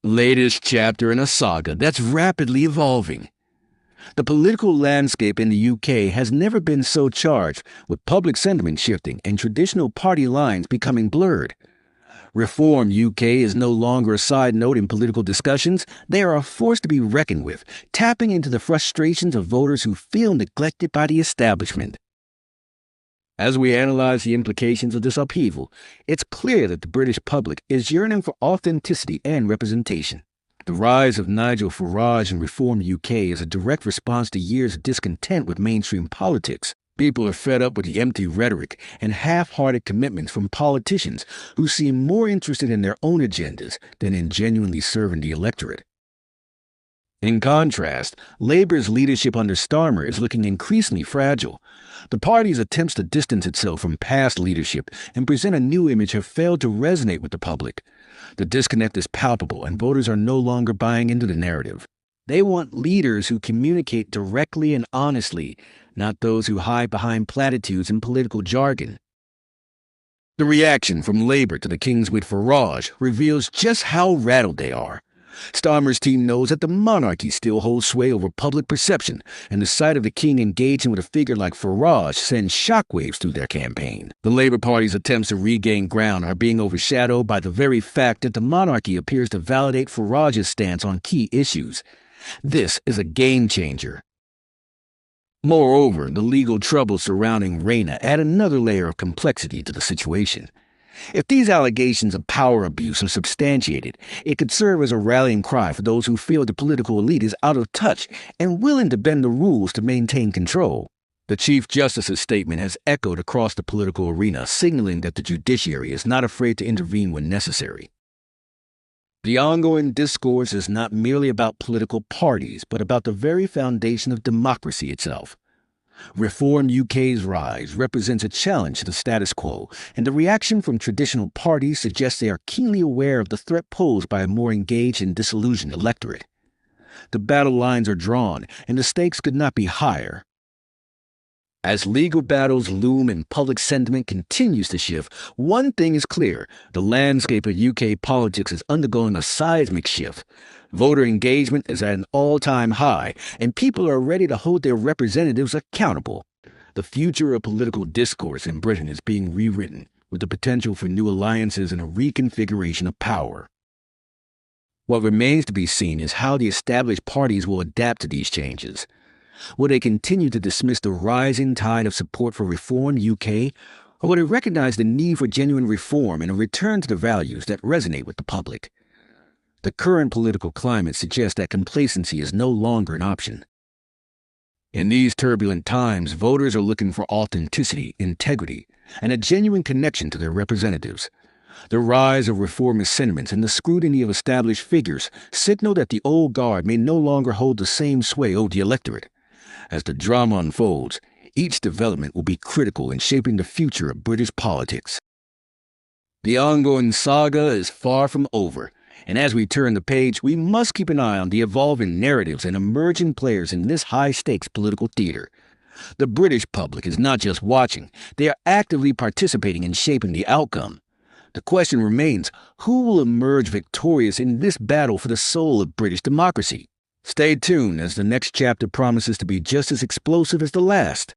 Latest chapter in a saga that's rapidly evolving. The political landscape in the UK has never been so charged, with public sentiment shifting and traditional party lines becoming blurred. Reform UK is no longer a side note in political discussions. They are a force to be reckoned with, tapping into the frustrations of voters who feel neglected by the establishment. As we analyze the implications of this upheaval, it's clear that the British public is yearning for authenticity and representation. The rise of Nigel Farage and Reform UK is a direct response to years of discontent with mainstream politics. People are fed up with the empty rhetoric and half-hearted commitments from politicians who seem more interested in their own agendas than in genuinely serving the electorate. In contrast, Labour's leadership under Starmer is looking increasingly fragile. The party's attempts to distance itself from past leadership and present a new image have failed to resonate with the public. The disconnect is palpable, and voters are no longer buying into the narrative. They want leaders who communicate directly and honestly, not those who hide behind platitudes and political jargon. The reaction from Labour to the Kingsway Farage reveals just how rattled they are. Starmer's team knows that the monarchy still holds sway over public perception, and the sight of the king engaging with a figure like Farage sends shockwaves through their campaign. The Labour Party's attempts to regain ground are being overshadowed by the very fact that the monarchy appears to validate Farage's stance on key issues. This is a game changer. Moreover, the legal troubles surrounding Reyna add another layer of complexity to the situation. If these allegations of power abuse are substantiated, it could serve as a rallying cry for those who feel the political elite is out of touch and willing to bend the rules to maintain control. The Chief Justice's statement has echoed across the political arena, signaling that the judiciary is not afraid to intervene when necessary. The ongoing discourse is not merely about political parties, but about the very foundation of democracy itself. Reform UK's rise represents a challenge to the status quo, and the reaction from traditional parties suggests they are keenly aware of the threat posed by a more engaged and disillusioned electorate. The battle lines are drawn, and the stakes could not be higher. As legal battles loom and public sentiment continues to shift, one thing is clear: the landscape of UK politics is undergoing a seismic shift. Voter engagement is at an all-time high, and people are ready to hold their representatives accountable. The future of political discourse in Britain is being rewritten, with the potential for new alliances and a reconfiguration of power. What remains to be seen is how the established parties will adapt to these changes. Will they continue to dismiss the rising tide of support for Reform UK, or will they recognize the need for genuine reform and a return to the values that resonate with the public? The current political climate suggests that complacency is no longer an option. In these turbulent times, voters are looking for authenticity, integrity, and a genuine connection to their representatives. The rise of reformist sentiments and the scrutiny of established figures signal that the old guard may no longer hold the same sway over the electorate. As the drama unfolds, each development will be critical in shaping the future of British politics. The ongoing saga is far from over, and as we turn the page, we must keep an eye on the evolving narratives and emerging players in this high-stakes political theater. The British public is not just watching, they are actively participating in shaping the outcome. The question remains, who will emerge victorious in this battle for the soul of British democracy? Stay tuned, as the next chapter promises to be just as explosive as the last.